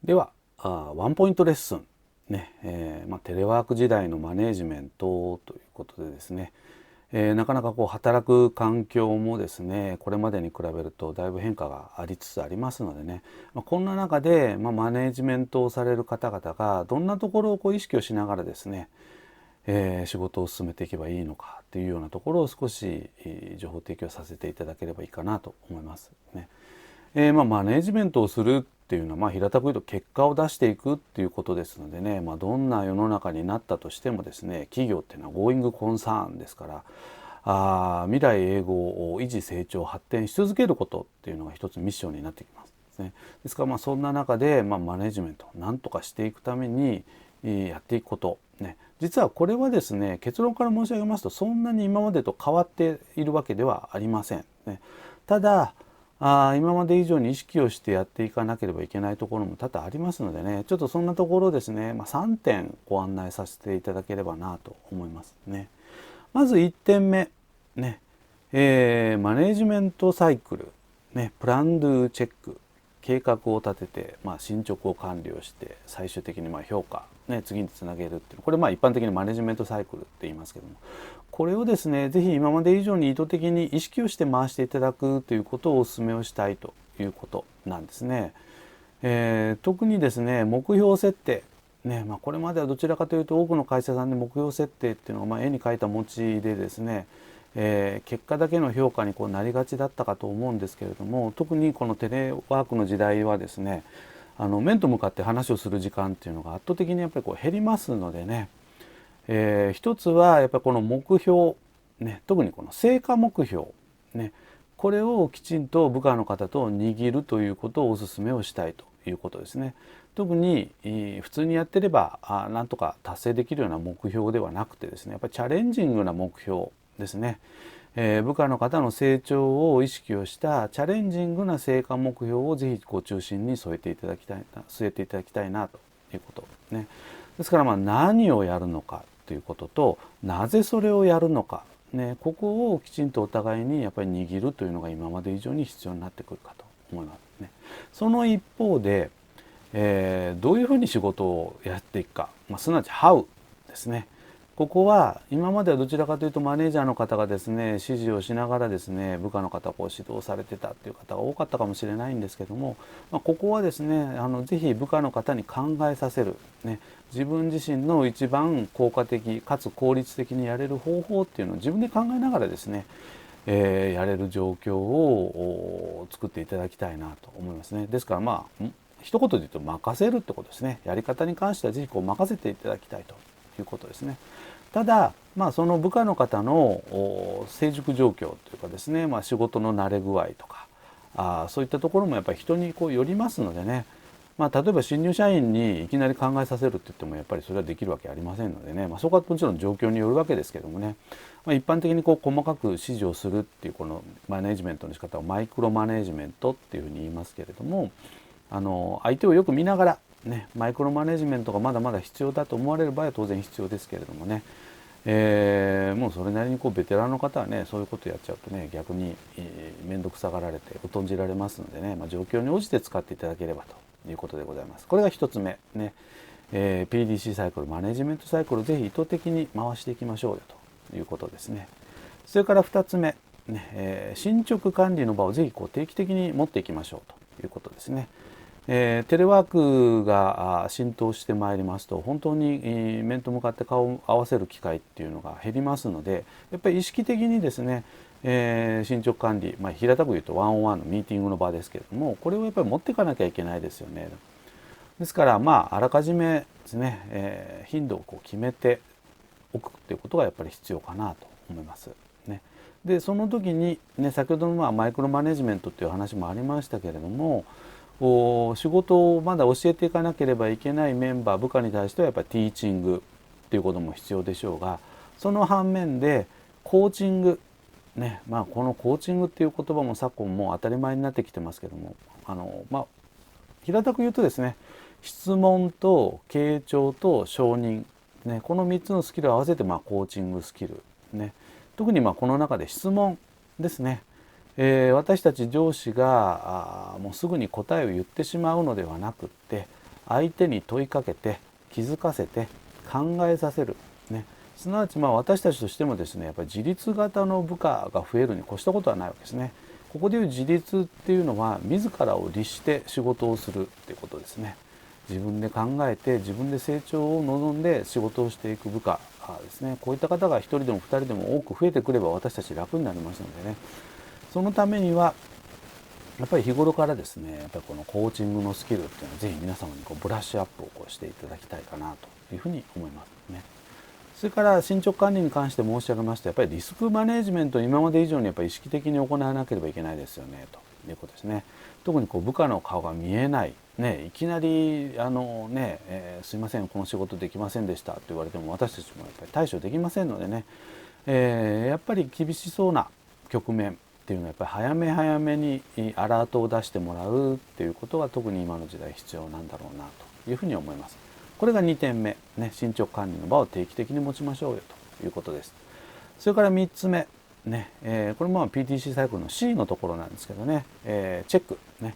ではワンポイントレッスンね、テレワーク時代のマネジメントということでですね、なかなか働く環境もですねこれまでに比べるとだいぶ変化がありつつありますのでね、こんな中で、マネジメントをされる方々がどんなところを意識をしながらですね、仕事を進めていけばいいのかというようなところを少し情報提供させていただければいいかなと思いますね。マネジメントをするっていうのは、平たく言うと結果を出していくっていうことですのでね、どんな世の中になったとしてもですね、企業っていうのはゴーイングコンサーンですから、未来永劫を維持成長発展し続けることっていうのが一つミッションになってきますですね。ですからそんな中で、マネジメントを何とかしていくためにやっていくことね、実はこれはですね、結論から申し上げますとそんなに今までと変わっているわけではありませんね。ただ今まで以上に意識をしてやっていかなければいけないところも多々ありますのでね、ちょっとそんなところをですね、3点ご案内させていただければなと思いますね。まず1点目ね、マネジメントサイクルね、プランドゥチェック、計画を立てて、進捗を管理をして最終的に評価、ね、次につなげるっていう、これ一般的にマネジメントサイクルって言いますけども、これをですね是非今まで以上に意図的に意識をして回していただくということをお勧めをしたいということなんですね。特にですね目標設定ね、これまではどちらかというと多くの会社さんで目標設定っていうのは絵に描いた餅でですね、結果だけの評価になりがちだったかと思うんですけれども、特にこのテレワークの時代はですね、面と向かって話をする時間っていうのが圧倒的にやっぱり減りますのでね、一つはやっぱりこの目標、ね、特にこの成果目標、ね、これをきちんと部下の方と握るということをお勧めをしたいということですね。特に普通にやってればなんとか達成できるような目標ではなくてですね、やっぱりチャレンジングな目標ですね、部下の方の成長を意識をしたチャレンジングな成果目標をぜひ中心に据えていただきたいなということね。ですから何をやるのかということと、なぜそれをやるのかね、ここをきちんとお互いにやっぱり握るというのが今まで以上に必要になってくるかと思いますね。その一方で、どういうふうに仕事をやっていくか、すなわち How ですね。ここは今まではどちらかというとマネージャーの方がですね指示をしながらですね部下の方を指導されてたっていう方が多かったかもしれないんですけども、ここはですねぜひ部下の方に考えさせる、ね、自分自身の一番効果的かつ効率的にやれる方法っていうのを自分で考えながらですね、やれる状況を作っていただきたいなと思いますね。ですから一言で言うと任せるってことですね。やり方に関してはぜひ任せていただきたいということですね。ただその部下の方の成熟状況というかですね、仕事の慣れ具合とかそういったところもやっぱり人によりますのでね、例えば新入社員にいきなり考えさせるって言ってもやっぱりそれはできるわけありませんのでね、そこはもちろん状況によるわけですけどもね、一般的に細かく指示をするっていうこのマネジメントの仕方をマイクロマネジメントっていうふうに言いますけれども、相手をよく見ながらね、マイクロマネジメントがまだまだ必要だと思われる場合は当然必要ですけれどもね、もうそれなりにベテランの方はねそういうことやっちゃうとね逆に面倒くさがられて疎んじられますのでね、状況に応じて使っていただければということでございます。これが一つ目ね、PDC サイクルマネジメントサイクルをぜひ意図的に回していきましょうよということですね。それから2つ目、ね進捗管理の場をぜひ定期的に持っていきましょうということですね。テレワークが浸透してまいりますと本当に面と向かって顔を合わせる機会っていうのが減りますので、やっぱり意識的にですね、進捗管理、平たく言うとワンオンワンのミーティングの場ですけれども、これをやっぱり持っていかなきゃいけないですよね。ですからあらかじめですね、頻度を決めておくっていうことがやっぱり必要かなと思いますね。でその時にね、先ほどのマイクロマネジメントっていう話もありましたけれども、仕事をまだ教えていかなければいけないメンバー部下に対してはやっぱりティーチングっていうことも必要でしょうが、その反面でコーチングね、このコーチングっていう言葉も昨今もう当たり前になってきてますけども、平たく言うとですね、質問と傾聴と承認、ね、この3つのスキルを合わせてコーチングスキル、ね、特にこの中で質問ですね、私たち上司がもうすぐに答えを言ってしまうのではなくって、相手に問いかけて気づかせて考えさせる、ね、すなわち私たちとしてもですねやっぱり自立型の部下が増えるに越したことはないわけですね。ここでいう自立っていうのは自らを律して仕事をするっていうことですね。自分で考えて自分で成長を望んで仕事をしていく部下ですね。こういった方が一人でも二人でも多く増えてくれば私たち楽になりますのでね、そのためにはやっぱり日頃からですねやっぱりこのコーチングのスキルっていうのはぜひ皆様にブラッシュアップをしていただきたいかなというふうに思いますね。それから進捗管理に関して申し上げましてやっぱりリスクマネジメントを今まで以上にやっぱり意識的に行わなければいけないですよねということですね。特に部下の顔が見えない、ね、いきなりすいませんこの仕事できませんでしたと言われても私たちもやっぱり対処できませんのでね、やっぱり厳しそうな局面っていうのはやっぱり早め早めにアラートを出してもらうっていうことが特に今の時代必要なんだろうなというふうに思います。これが2点目、ね、進捗管理の場を定期的に持ちましょうよということです。それから3つ目、ねこれもPTC サイクルの C のところなんですけどね、チェック、ね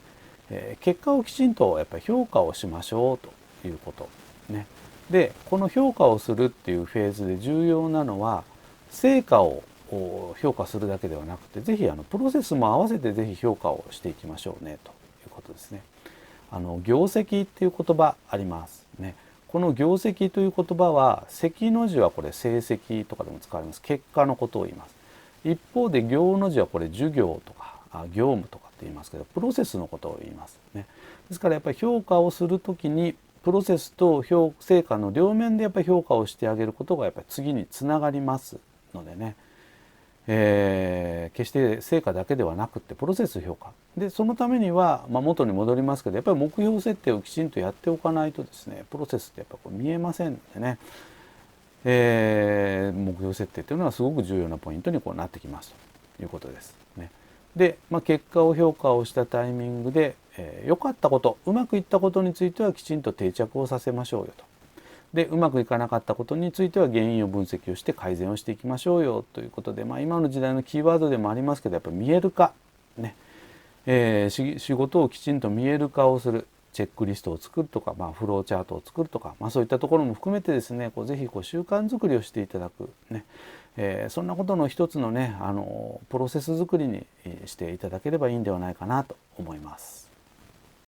結果をきちんとやっぱり評価をしましょうということ、ね、でこの評価をするっていうフェーズで重要なのは成果を評価するだけではなくてぜひプロセスも合わせてぜひ評価をしていきましょうねということですね。業績っていう言葉ありますね。この業績という言葉は績の字はこれ成績とかでも使われます。結果のことを言います。一方で業の字はこれ授業とか業務とかって言いますけどプロセスのことを言いますね。ですからやっぱり評価をするときにプロセスと成果の両面でやっぱり評価をしてあげることがやっぱり次につながりますのでね、決して成果だけではなくてプロセス評価でそのためには、元に戻りますけどやっぱり目標設定をきちんとやっておかないとですねプロセスってやっぱ見えませんのでね、目標設定というのはすごく重要なポイントになってきますということですね。で、結果を評価をしたタイミングで良かったことうまくいったことについてはきちんと定着をさせましょうよと。でうまくいかなかったことについては原因を分析をして改善をしていきましょうよということで、今の時代のキーワードでもありますけどやっぱり見える化ね、仕事をきちんと見える化をするチェックリストを作るとか、フローチャートを作るとか、そういったところも含めてですねぜひ習慣づくりをしていただくね、そんなことの一つのねプロセスづくりにしていただければいいんではないかなと思います。